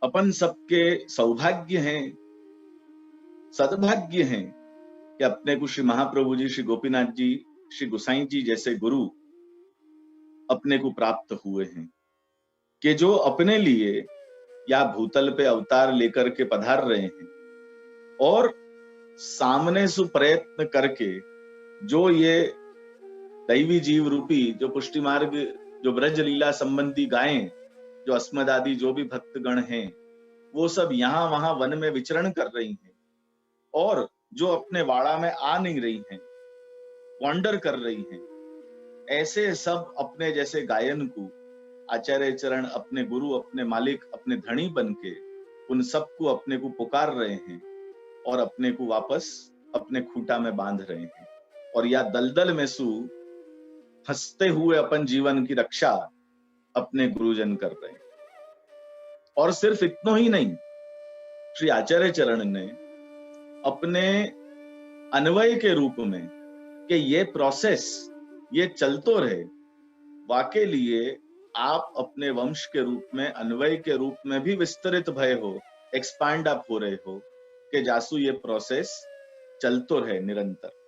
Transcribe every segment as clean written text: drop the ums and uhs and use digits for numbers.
अपन सबके सौभाग्य हैं, सद्भाग्य हैं कि अपने को श्री महाप्रभु जी, श्री गोपीनाथ जी, श्री गोसाई जी जैसे गुरु अपने को प्राप्त हुए हैं, कि जो अपने लिए या भूतल पे अवतार लेकर के पधार रहे हैं और सामने से प्रयत्न करके जो ये दैवी जीव रूपी जो पुष्टि मार्ग, जो ब्रज लीला संबंधी गायें, जो अस्मद आदि जो भी भक्तगण हैं, वो सब यहाँ वहां वन में विचरण कर रही हैं और जो अपने वाड़ा में आ नहीं रही हैं, वॉन्डर कर रही हैं, ऐसे सब अपने जैसे गायन को आचार्य चरण अपने गुरु, अपने मालिक, अपने धनी बन के उन सबको अपने को पुकार रहे हैं और अपने को वापस अपने खूंटा में बांध रहे हैं और या दलदल में सु हंसते हुए अपन जीवन की रक्षा अपने गुरुजन कर रहे हैं। और सिर्फ इतना ही नहीं, श्री आचार्य चरण ने अपने अन्वय के रूप में कि ये प्रोसेस ये चलतो रहे, वाके लिए आप अपने वंश के रूप में, अन्वय के रूप में भी विस्तरित भय हो, एक्सपांड आप हो रहे हो कि जासू ये प्रोसेस चलतो रहे निरंतर।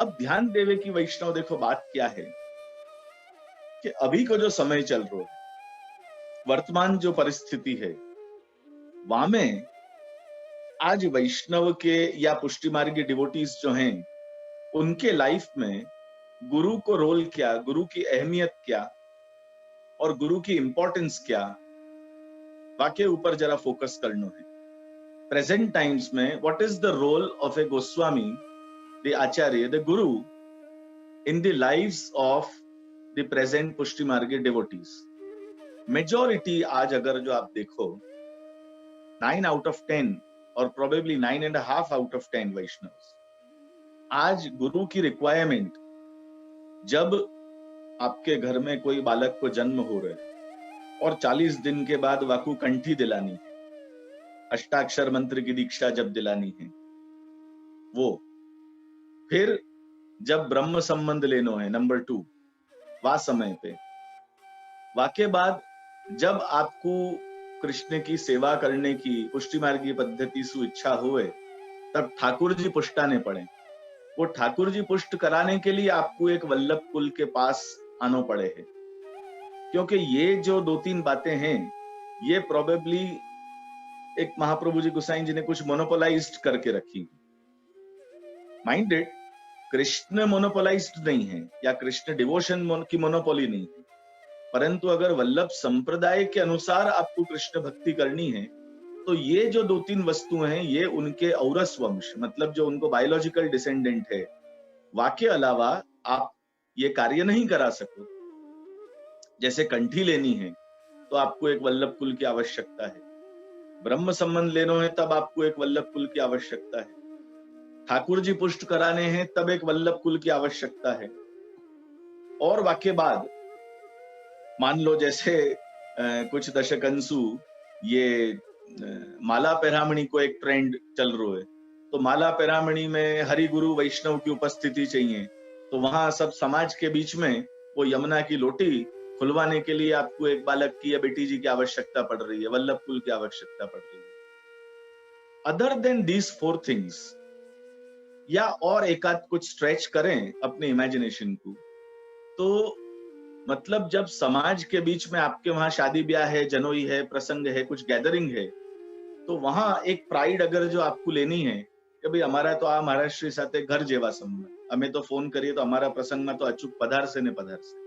अब ध्यान देवे कि वैष्णव देखो बात क्या है कि अभी को जो समय चल रहा है, वर्तमान जो परिस्थिति है, वहां में आज वैष्णव के या पुष्टि मार्गी डिवोटीज जो हैं, उनके लाइफ में गुरु को रोल क्या, गुरु की अहमियत क्या और गुरु की इंपॉर्टेंस क्या, वाके ऊपर जरा फोकस करना है। प्रेजेंट टाइम्स में what is the role of a Goswami, the acharya, the guru in the lives of the present Pushti Margi devotees. Majority आज अगर जो आप देखो 9 out of 10 और प्रोबेबली 9.5 out of 10 वैष्णव आज गुरु की रिक्वायरमेंट, जब आपके घर में कोई बालक को जन्म हो रहा है और 40 दिन के बाद वाकू कंठी दिलानी है, अष्टाक्षर मंत्र की दीक्षा जब दिलानी है, वो फिर जब ब्रह्म संबंध लेनो है नंबर 2 वा समय पे, वाके बाद जब आपको कृष्ण की सेवा करने की पुष्टि मार्गी पद्धति से इच्छा हुए, तब ठाकुर जी पुष्टाने पड़े। वो ठाकुर जी पुष्ट कराने के लिए आपको एक वल्लभ कुल के पास आना पड़े है, क्योंकि ये जो 2-3 बातें हैं, ये प्रोबेबली एक महाप्रभु जी गोसाई जी ने कुछ मोनोपोलाइज्ड करके रखी। माइंडेड, कृष्ण मोनोपोलाइज्ड नहीं है या कृष्ण डिवोशन की मोनोपोली नहीं है, परंतु अगर वल्लभ संप्रदाय के अनुसार आपको कृष्ण भक्ति करनी है, तो ये जो 2-3 वस्तुएं हैं, ये उनके औरस वंश, मतलब जो उनको बायोलॉजिकल डिसेंडेंट है, वाके अलावा आप ये कार्य नहीं करा सको। जैसे कंठी लेनी है तो आपको एक वल्लभ कुल की आवश्यकता है, ब्रह्म संबंध लेना है तब आपको एक वल्लभ कुल की आवश्यकता है, ठाकुर जी पुष्ट कराने हैं तब एक वल्लभ कुल की आवश्यकता है। और वाके बाद मान लो जैसे कुछ दशक अंशु ये माला पैरामणि को एक ट्रेंड चल रहा है, तो माला पैरामणि में हरि गुरु वैष्णव की उपस्थिति चाहिए, तो वहां सब समाज के बीच में वो यमुना की लोटी खुलवाने के लिए आपको एक बालक की या बेटी जी की आवश्यकता पड़ रही है, वल्लभ कुल की आवश्यकता पड़ रही है। अदर देन दीज 4 थिंग्स, या और एक आध कुछ स्ट्रेच करें अपने इमेजिनेशन को, तो मतलब जब समाज के बीच में आपके वहां शादी ब्याह है, जनोई है, प्रसंग है, कुछ गैदरिंग है, तो वहां एक प्राइड अगर जो आपको लेनी है कि भाई हमारा तो आ महाराष्ट्र साथे घर जेवा संबंध, हमें तो फोन करिए तो हमारा प्रसंग में तो अचूक पधार से ने पधार से।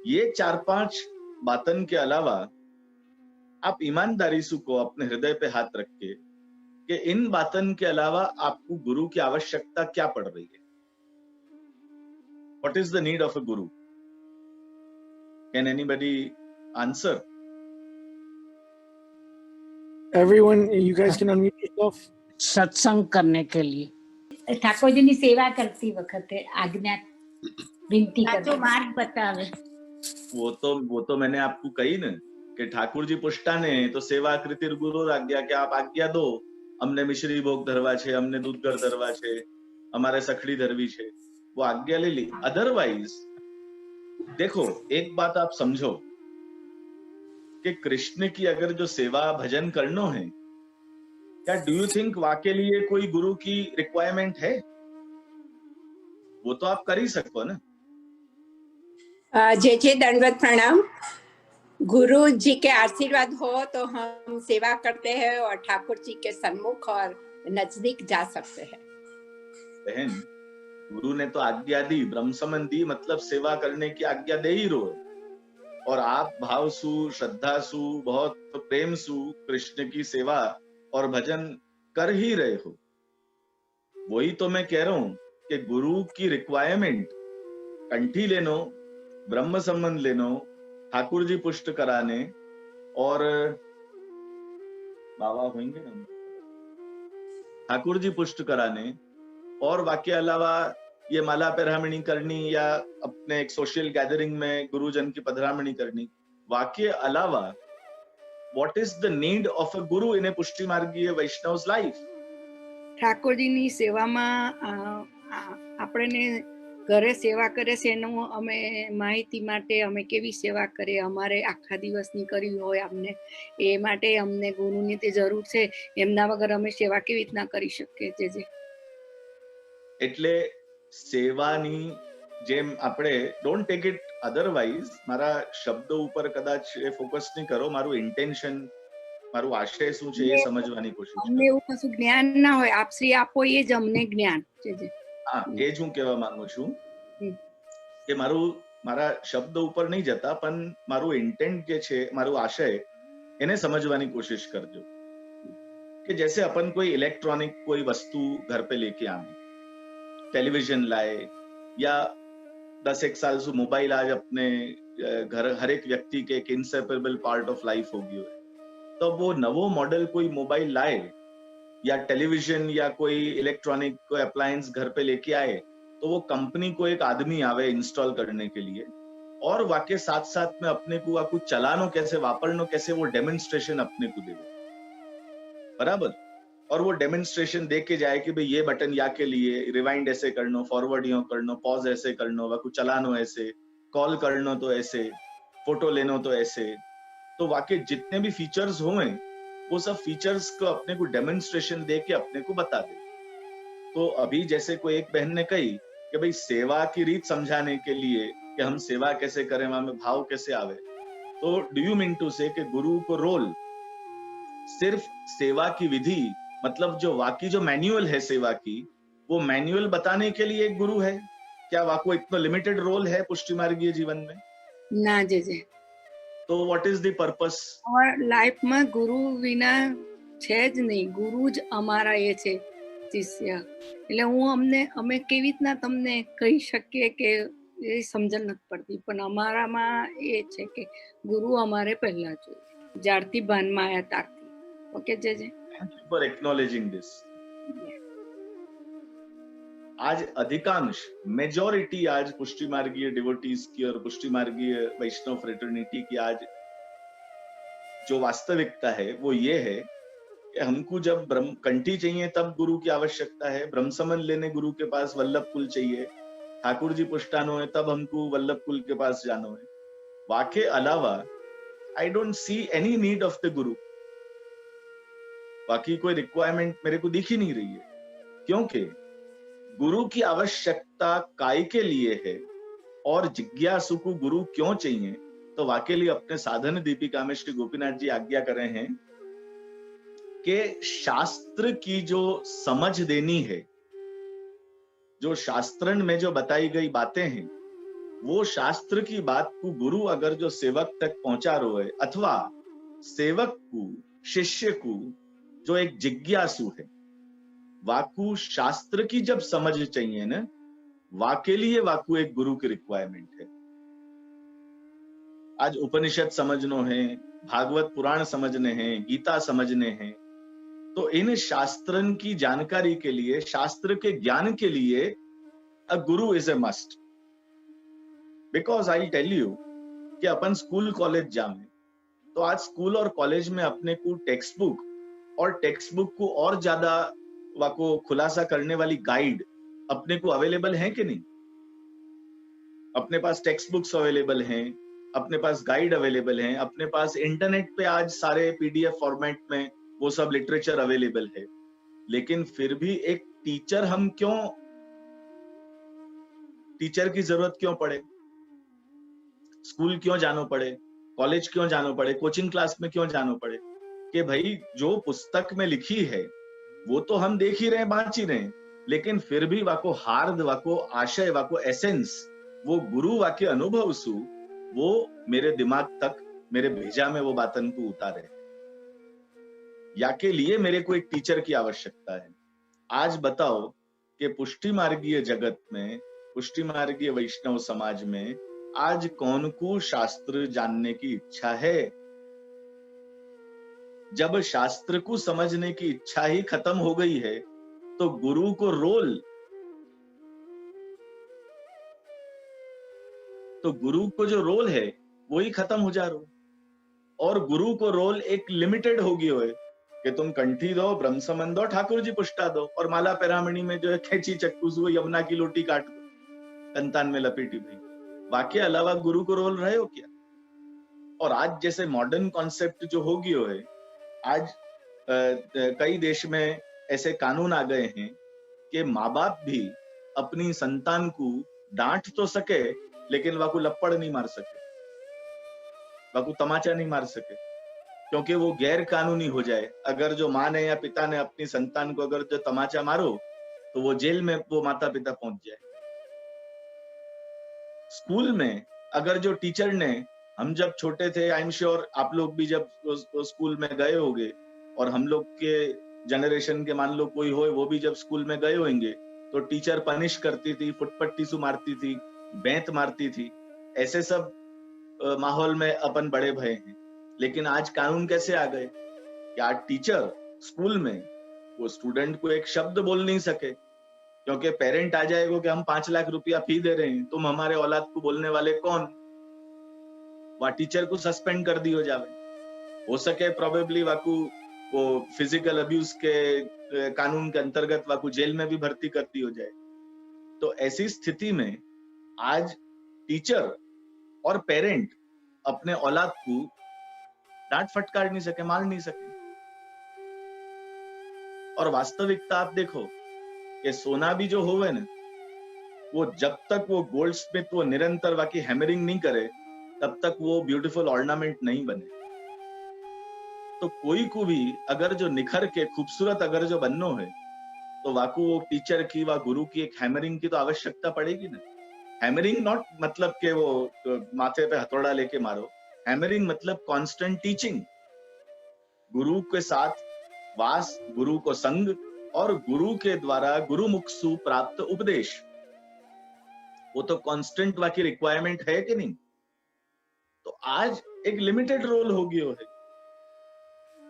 ये 4-5 बातन के अलावा आप ईमानदारी से को अपने हृदय पे हाथ रख के कि इन बातन के अलावा आपको गुरु की आवश्यकता क्या पड़ रही है। What is the need of a guru? Can anybody answer? Everyone, you guys can unmute yourself. सत्संग करने के लिए, ठाकुर जी की सेवा करती वक्त आज्ञा विनती साचो मार्ग बतावे। वो तो मैंने आपको कही ना कि ठाकुर जी पुष्टाने तो सेवा कृतिर गुरु आज्ञा के आप आज्ञा दो, हमने मिश्री भोग धरवा छे, हमने दूध घर धरवा छे, हमारे सखड़ी धरवी छे, वो आज्ञा ले ली। अदरवाइज देखो, एक बात आप समझो कि कृष्ण की अगर जो सेवा भजन करनो है, क्या डू यू थिंक वाके लिए कोई गुरु की रिक्वायरमेंट है? वो तो आप कर ही सको ना। जय दंडवत प्रणाम। गुरु जी के आशीर्वाद हो तो हम सेवा करते हैं और ठाकुर जी के सन्मुख और नजदीक जा सकते हैं। बहन, गुरु ने तो आज्ञा दी, ब्रह्म समन दी, मतलब सेवा करने की आज्ञा दे ही रहो। और आप भाव सु, श्रद्धा सु, बहुत प्रेम सु कृष्ण की सेवा और भजन कर ही रहे हो। वही तो मैं कह रहा हूं कि गुरु की रिक्वायरमेंट कंठी लेनो, ब्रह्म संबंध लेनो, ठाकुर जी पुष्ट कराने और बाबा होंगे ना, ठाकुर जी पुष्ट कराने और वाक्य अलावा ये माला पधरामणी करनी या अपने एक सोशल गैदरिंग में गुरुजन की पधरामणी करनी, वाक्य अलावा what is the need of a गुरु इन ए पुष्टि मार्गीय वैष्णव's लाइफ? ઠાકોરજીની સેવામાં આપણને ઘરે સેવા કરે છે એનું અમે માહિતી માટે અમે કેવી સેવા કરીએ, અમારે આખા દિવસની કરવી હોય અમને એ માટે અમને ગુરુની તે જરૂર છે, એમના વગર અમે સેવા કેવી રીતના કરી શકીએ? જે એટલે સેવાની જેમ આપણે ડોન્ટ ટેક ઇટ અધરવાઇઝ, મારા શબ્દો ઉપર કદાચ એ ફોકસ નહીં કરો, મારું ઇન્ટેન્શન, મારું આશય શું છે એ સમજવાની કોશિશ કરો. અમને એવું કશું જ્ઞાન ના હોય, આપ શ્રી આપો એ જ અમને જ્ઞાન છે. હા, એ જ હું કહેવા માંગુ છું કે મારા શબ્દ ઉપર નહીં જતા, પણ મારું ઇન્ટેન્ટ જે છે, મારું આશય, એને સમજવાની કોશિશ કરજો कि जैसे अपन कोई इलेक्ट्रॉनिक कोई वस्तु घर पे लेके आए, टेलीविजन लाए या 10-1 साल से मोबाइल आज अपने घर हर एक व्यक्ति के एक इंसेपरेबल पार्ट ऑफ लाइफ हो गई है, तो वो नवो मॉडल कोई मोबाइल लाए या टेलीविजन या कोई इलेक्ट्रॉनिक कोई अप्लायंस घर पे लेके आए, तो वो कंपनी को एक आदमी आवे इंस्टॉल करने के लिए और वाके साथ साथ में अपने को वाकू चलानो कैसे, वापरनो कैसे, वो डेमोन्स्ट्रेशन अपने को देवे, बराबर। और वो डेमोन्स्ट्रेशन देख के जाए कि भाई ये बटन या के लिए रिवाइंड ऐसे करनो, फॉरवर्ड यो करनो, पॉज ऐसे करनो, वाकू चलानो ऐसे, कॉल करनो तो ऐसे, फोटो लेनो तो ऐसे। तो वाकई जितने भी फीचर्स हुए वो सब फीचर्स को अपने को डेमोन्स्ट्रेशन दे के अपने को बता दे। तो अभी जैसे कोई एक बहन ने कही कि भाई सेवा की रीत समझाने के लिए कि हम सेवा कैसे करें, वहां में भाव कैसे आवे, तो डू यू मीन टू से कि गुरु को रोल सिर्फ सेवा की विधि, मतलब जो वाकई जो मैन्युअल है सेवा की, वो मैन्युअल बताने के लिए एक गुरु है? क्या वाको इतना लिमिटेड रोल है पुष्टि मार्गीय जीवन में? ना जे तो व्हाट इज द पर्पस? और लाइफ में गुरु विना છે જ નહીં, ગુરુ જ અમારા એ છે શિષ્ય। એટલે અમે કેવી રીતના તમને કહી શકીએ કે એ સમજણ નથી પડતી, પણ અમારામાં એ છે કે ગુરુ અમારે પહેલા જોઈએ, જ્યારથી ભાનમાં આવ્યા ત્યારથી। ઓકે જે Thank you for acknowledging this. आज अधिकांश मेजॉरिटी आज पुष्टि मार्गीय डिवोटीज की और पुष्टि मार्गीय वैष्णव फ्रेटर्निटी की आज जो वास्तविकता है वो ये है कि हमको जब ब्रह्म कंठी चाहिए तब गुरु की आवश्यकता है, ब्रह्म समन लेने गुरु के पास वल्लभ कुल चाहिए, ठाकुर जी पुष्टानो है तब हमको वल्लभ कुल के पास जानो है। वाके अलावा I don't see any need of the गुरु, बाकी कोई रिक्वायरमेंट मेरे को दिख ही नहीं रही है, क्योंकि गुरु की आवश्यकता काय के लिए है और जिज्ञासु को गुरु क्यों चाहिए? तो वाकई लिए अपने साधन दीपिका में श्री गोपीनाथ जी आज्ञा कर रहे हैं कि शास्त्र की जो समझ देनी है, जो शास्त्रन में जो बताई गई बातें हैं, वो शास्त्र की बात को गुरु अगर जो सेवक तक पहुंचा रहे है, अथवा सेवक को, शिष्य को जो एक जिज्ञासु है, वाकु शास्त्र की जब समझ चाहिए ना, वाके लिए वाकु एक गुरु की रिक्वायरमेंट है। आज उपनिषद समझनो है, भागवत पुराण समझने हैं, गीता समझने हैं, तो इन शास्त्रन की जानकारी के लिए, शास्त्र के ज्ञान के लिए a guru is a must. Because I tell you कि अपन स्कूल कॉलेज जाए तो आज स्कूल और कॉलेज में अपने को टेक्स्ट बुक और टेक्स्ट बुक को और ज्यादा वाको खुलासा करने वाली गाइड अपने को अवेलेबल है कि नहीं? अपने पास टेक्स्ट बुक्स अवेलेबल हैं, अपने पास गाइड अवेलेबल हैं, अपने पास इंटरनेट पे आज सारे पीडीएफ फॉर्मेट में वो सब लिटरेचर अवेलेबल है। लेकिन फिर भी एक टीचर टीचर की जरूरत क्यों पड़े? स्कूल क्यों जानो पड़े? कॉलेज क्यों जानो पड़े? कोचिंग क्लास में क्यों जानो पड़े? कि भाई जो पुस्तक में लिखी है वो तो हम देख ही रहे हैं, बांच ही रहे हैं, लेकिन फिर भी वाको हार्द, वाको आशय, वाको एसेंस, वो गुरु वाके अनुभव सु वो मेरे दिमाग तक, मेरे भेजा में वो बातन को उतारे। या के लिए मेरे को एक टीचर की आवश्यकता है। आज बताओ कि पुष्टि मार्गीय जगत में, पुष्टि मार्गीय वैष्णव समाज में आज कौन को शास्त्र जानने की इच्छा है? जब शास्त्र को समझने की इच्छा ही खत्म हो गई है तो गुरु को रोल, तो गुरु को जो रोल है वो ही खत्म हो जा रहा। और गुरु को रोल एक लिमिटेड हो गई है कि तुम कंठी दो, ब्रह्म समन दो, ठाकुर जी पुष्टा दो, और माला पैरामणि में जो है खेची चक्कू से यमुना की लोटी काट दो, कंतान में लपेटी भाई। बाकी अलावा गुरु को रोल रहे हो क्या? और आज जैसे मॉडर्न कॉन्सेप्ट जो हो गई है, आज कई देश में ऐसे कानून आ गए हैं कि माँ बाप भी अपनी संतान को डांट तो सके लेकिन वाकू लपड़ नहीं मार सके, वाकू तमाचा नहीं मार सके, क्योंकि वो गैर कानूनी हो जाए। अगर जो माँ ने या पिता ने अपनी संतान को अगर जो तमाचा मारो तो वो जेल में वो माता पिता पहुंच जाए। स्कूल में अगर जो टीचर ने, हम जब छोटे थे, आई एम श्योर आप लोग भी जब स्कूल में गए होंगे, और हम लोग के जनरेशन के मान लो कोई हो, वो भी जब स्कूल में गए होंगे, तो टीचर पनिश करती थी, फुटपट्टी से मारती थी, बेंत मारती थी। ऐसे सब माहौल में अपन बड़े भये हैं। लेकिन आज कानून कैसे आ गए कि आज टीचर स्कूल में वो स्टूडेंट को एक शब्द बोल नहीं सके, क्योंकि पेरेंट आ जाएगा कि हम 5 लाख रुपया फी दे रहे हैं, तुम हमारे औलाद को बोलने वाले कौन? वह टीचर को सस्पेंड कर दियो जावे। हो सके प्रोबेबली वाकू वो फिजिकल अब्यूज के कानून के अंतर्गत वाकू जेल में भी भर्ती कर दी हो जाए। तो ऐसी स्थिति में आज टीचर और पेरेंट अपने औलाद को डांट फटकार नहीं सके, मार नहीं सके। और वास्तविकता आप देखो कि सोना भी जो होवे ना, वो जब तक वो गोल्ड स्मिथ वो निरंतर वाकी हैमरिंग नहीं करे तब तक वो ब्यूटीफुल ऑर्नामेंट नहीं बने। तो कोई को भी अगर जो निखर के खूबसूरत अगर जो बननो है तो वाकू वो टीचर की, वा गुरु की एक हैमरिंग की तो आवश्यकता पड़ेगी ना। हैमरिंग नॉट मतलब के वो माथे पे हथौड़ा लेके मारो, हैमरिंग मतलब कांस्टेंट टीचिंग, गुरु के साथ वास, गुरु को संग, और गुरु के द्वारा गुरुमुख सु प्राप्त उपदेश, वो तो कांस्टेंट वाकी रिक्वायरमेंट है कि नहीं? तो आज एक लिमिटेड रोल हो गया है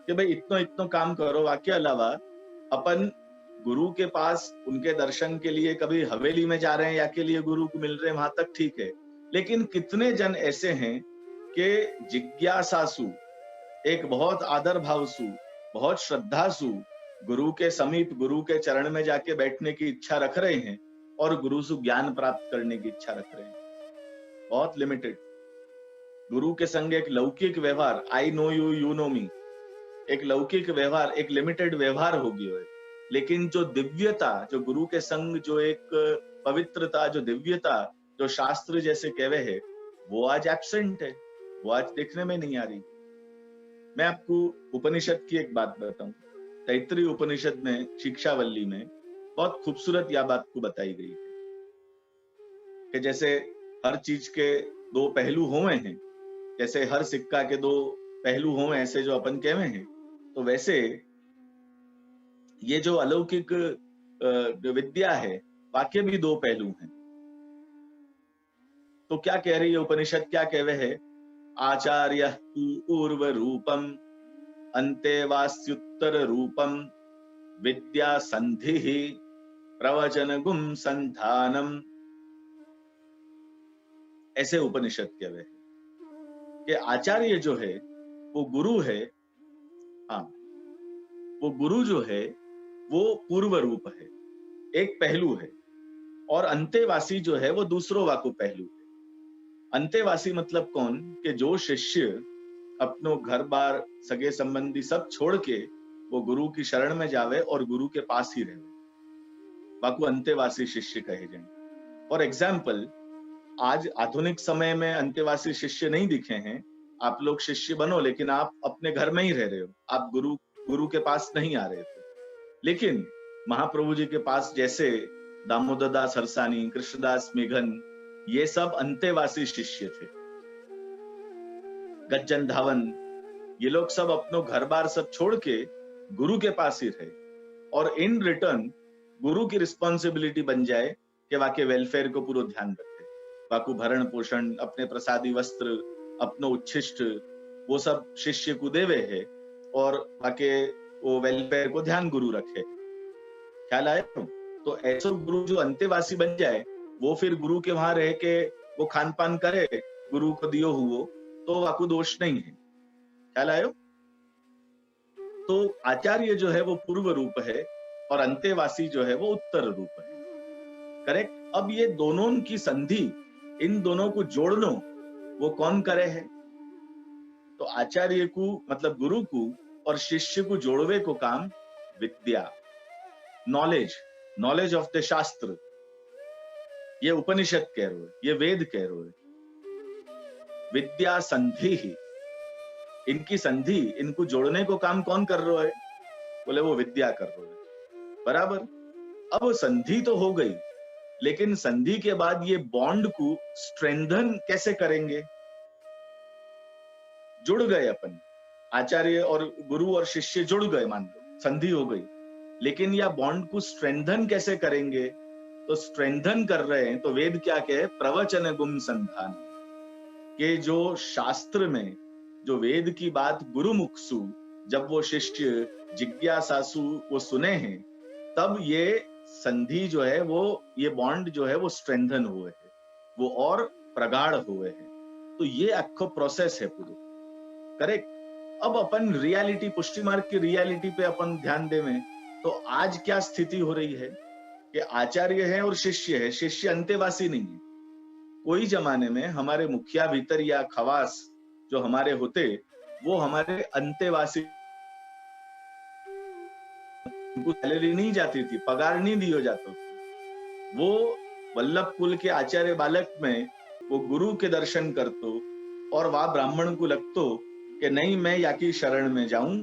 कि भाई इतना इतना काम करो। वाक्य अलावा अपन गुरु के पास उनके दर्शन के लिए कभी हवेली में जा रहे हैं या के लिए गुरु को मिल रहे हैं, वहां तक ठीक है। लेकिन कितने जन ऐसे हैं कि जिज्ञासासु, एक बहुत आदर भावसु, बहुत श्रद्धासु गुरु के समीप, गुरु के चरण में जाके बैठने की इच्छा रख रहे हैं और गुरु से ज्ञान प्राप्त करने की इच्छा रख रहे हैं। बहुत लिमिटेड। गुरु के संग एक लौकिक व्यवहार, I know you, you know me, एक लौकिक व्यवहार, एक लिमिटेड व्यवहार हो गया है। लेकिन जो दिव्यता, जो गुरु के संग जो एक पवित्रता, जो दिव्यता, जो शास्त्र जैसे कहवे है, वो आज एब्सेंट है, वो आज देखने में नहीं आ रही। मैं आपको उपनिषद की एक बात बताऊं। तैत्तिरीय उपनिषद में, शिक्षावल्ली में बहुत खूबसूरत यह बात को बताई गई है कि जैसे हर चीज के 2 पहलू हुए हैं, जैसे हर सिक्का के 2 पहलू हुए, ऐसे जो अपन कहवे हैं, तो वैसे ये जो अलौकिक विद्या है, वाक्य भी 2 पहलू हैं। तो क्या कह रही है उपनिषद, क्या कहवे है? आचार्य पूर्व रूपम अंतेवास्युत्तर रूपम विद्या संधि प्रवचन गुम संधानम। ऐसे उपनिषद कहवे है कि आचार्य जो है वो गुरु है, हाँ, वो गुरु जो है वो पूर्व रूप है, एक पहलू है, और अंतेवासी जो है वो दूसरो वाकु पहलू है। अंतेवासी मतलब कौन? कि जो शिष्य अपनो घर बार सगे संबंधी सब छोड़ के वो गुरु की शरण में जावे और गुरु के पास ही रहे, बाकू अंतेवासी शिष्य कहे जाए। फॉर एग्जाम्पल, आज आधुनिक समय में अंतेवासी शिष्य नहीं दिखे हैं। आप लोग शिष्य बनो, लेकिन आप अपने घर में ही रह रहे हो, आप गुरु के पास नहीं आ रहे थे। लेकिन महाप्रभु जी के पास जैसे दामोदर दास हरसानी, कृष्णदास मेघन, ये सब अंतेवासी शिष्य थे। गज्जन धावन, ये लोग सब अपनो घर बार सब छोड़ के गुरु के पास ही रहे, और इन रिटर्न गुरु की रिस्पॉन्सिबिलिटी बन जाए कि वाके वेलफेयर को पूरा ध्यान रखे, वाकू भरण पोषण, अपने प्रसादी वस्त्र, अपनो उच्छिष्ट वो सब शिष्य को देवे है, और वाके वो वेलफेयर को ध्यान गुरु रखे। ख्याल आया? तो ऐसा गुरु जो अंतेवासी बन जाए, वो फिर गुरु के वहां रह के वो खान पान करे गुरु को दियो हुओ, तो वाकू दोष नहीं है। ख्याल आयो? तो आचार्य जो है वो पूर्व रूप है और अंतेवासी जो है वो उत्तर रूप है। करेक्ट? अब ये दोनों की संधि, इन दोनों को जोड़नो वो कौन करे है? तो आचार्य को मतलब गुरु को और शिष्य को जोड़वे को काम विद्या, नॉलेज ऑफ द शास्त्र, ये उपनिषद कह रहे हो, ये वेद कह रहे हो। विद्या संधि ही, इनकी संधि, इनको जोड़ने को काम कौन कर रहा है? बोले वो विद्या कर रहा है। बराबर? अब संधि तो हो गई, लेकिन संधि के बाद ये बॉन्ड को स्ट्रेंथन कैसे करेंगे? जुड़ गए अपन, आचार्य और गुरु और शिष्य जुड़ गए, मान लो संधि हो गई, लेकिन यह बॉन्ड को स्ट्रेंथन कैसे करेंगे? तो स्ट्रेंथन कर रहे हैं तो वेद क्या कहे? प्रवचन गुम संधान, के जो शास्त्र में जो वेद की बात गुरुमुखसु, जब वो शिष्य जिज्ञासासु वो सुने हैं, तब ये संधि जो है वो, ये बॉन्ड जो है वो स्ट्रेंथन हुए है, वो और प्रगाढ़ हुए हैं। तो ये अखो प्रोसेस है पूरी। करेक्ट? अब अपन रियलिटी, पुष्टि मार्ग की रियलिटी पे अपन ध्यान देवें तो आज क्या स्थिति हो रही है कि आचार्य है और शिष्य है, शिष्य अंतेवासी नहीं है। कोई जमाने में हमारे मुखिया भीतर या खवास जो हमारे होते, वो हमारे अंतेवासी, उनको सैलरी नहीं जाती थी, पगार नहीं दियो जाता थी। वो वल्लभ कुल के आचार्य बालक में वो गुरु के दर्शन करतो और वह ब्राह्मण को लगतो कि नहीं, मैं या की शरण में जाऊं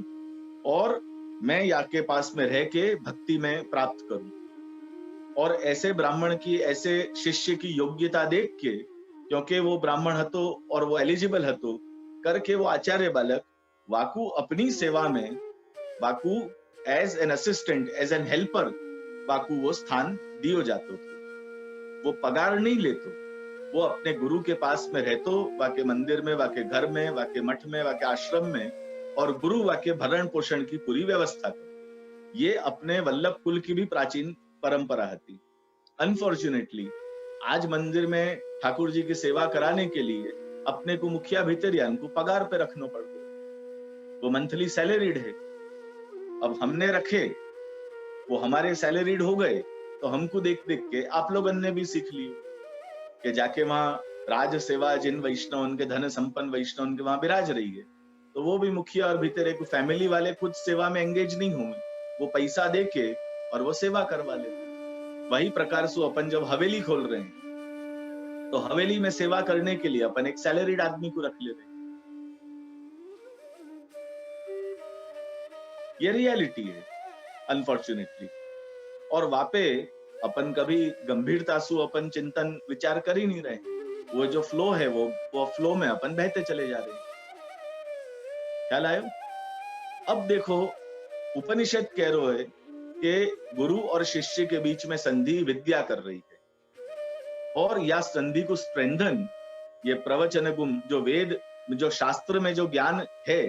और मैं या के पास में रह के भक्ति में प्राप्त करूं। और ऐसे ब्राह्मण की, ऐसे शिष्य की योग्यता देख के, क्योंकि वो ब्राह्मण हतो और वो एलिजिबल हतो, करके वो आचार्य बालक वाकू अपनी सेवा में, वाकू as an assistant, as an helper, वाकू वो स्थान दियो जातो थे। वो पगार नहीं लेतो, वो अपने गुरु के पास में रहतो, वाके मंदिर में, वाके घर में, वाके मठ में, वाके आश्रम में, और गुरु वाके भरण पोषण की पूरी व्यवस्था करो। ये अपने वल्लभ कुल की भी प्राचीन परंपरा थी। अनफॉर्चुनेटली आज मंदिर में ठाकुर जी की सेवा कराने के लिए अपने को मुखिया भीतर या उनको पगार पे रखना पड़ता है, वो मंथली सैलरीड है। अब हमने रखे, वो हमारे सैलरीड हो गए, तो हमको देख देख के आप लोग ने भी सीख लियो कि जाके वहां राज सेवा, जिन वैष्णव उनके धन संपन्न वैष्णव उनके वहां विराज रही है, तो वो भी मुखिया और भीतर एक फैमिली वाले खुद सेवा में एंगेज नहीं होंगे, वो पैसा दे के और वो सेवा करवा ले। वही प्रकार से अपन जब हवेली खोल रहे हैं, तो हवेली में सेवा करने के लिए अपन एक सैलरीड आदमी को रख ले रहे हैं। ये रियलिटी है अनफॉर्चुनेटली। और वापे अपन कभी गंभीरता से अपन चिंतन विचार कर ही नहीं रहे। वो जो फ्लो है वो फ्लो में अपन बहते चले जा रहे हैं। ख्याल आयो? अब देखो, उपनिषद कह रहे है कि गुरु और शिष्य के बीच में संधि विद्या कर रही है, और या संधि को स्ट्रेंथन, ये प्रवचन गुम, जो वेद, जो शास्त्र में जो ज्ञान है,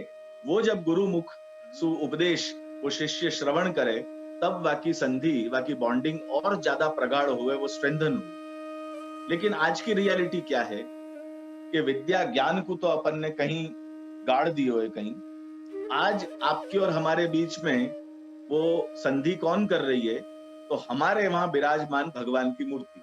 वो जब गुरु मुख सु उपदेश वो शिष्य श्रवण करे, तब बाकी संधि, बाकी बॉन्डिंग और ज्यादा प्रगाढ़ हुए, वो स्ट्रेंथन हुए। लेकिन आज की रियलिटी क्या है कि विद्या ज्ञान को तो अपन ने कहीं गाड़ दियो है कहीं। आज आपके और हमारे बीच में वो संधि कौन कर रही है? तो हमारे वहां विराजमान भगवान की मूर्ति।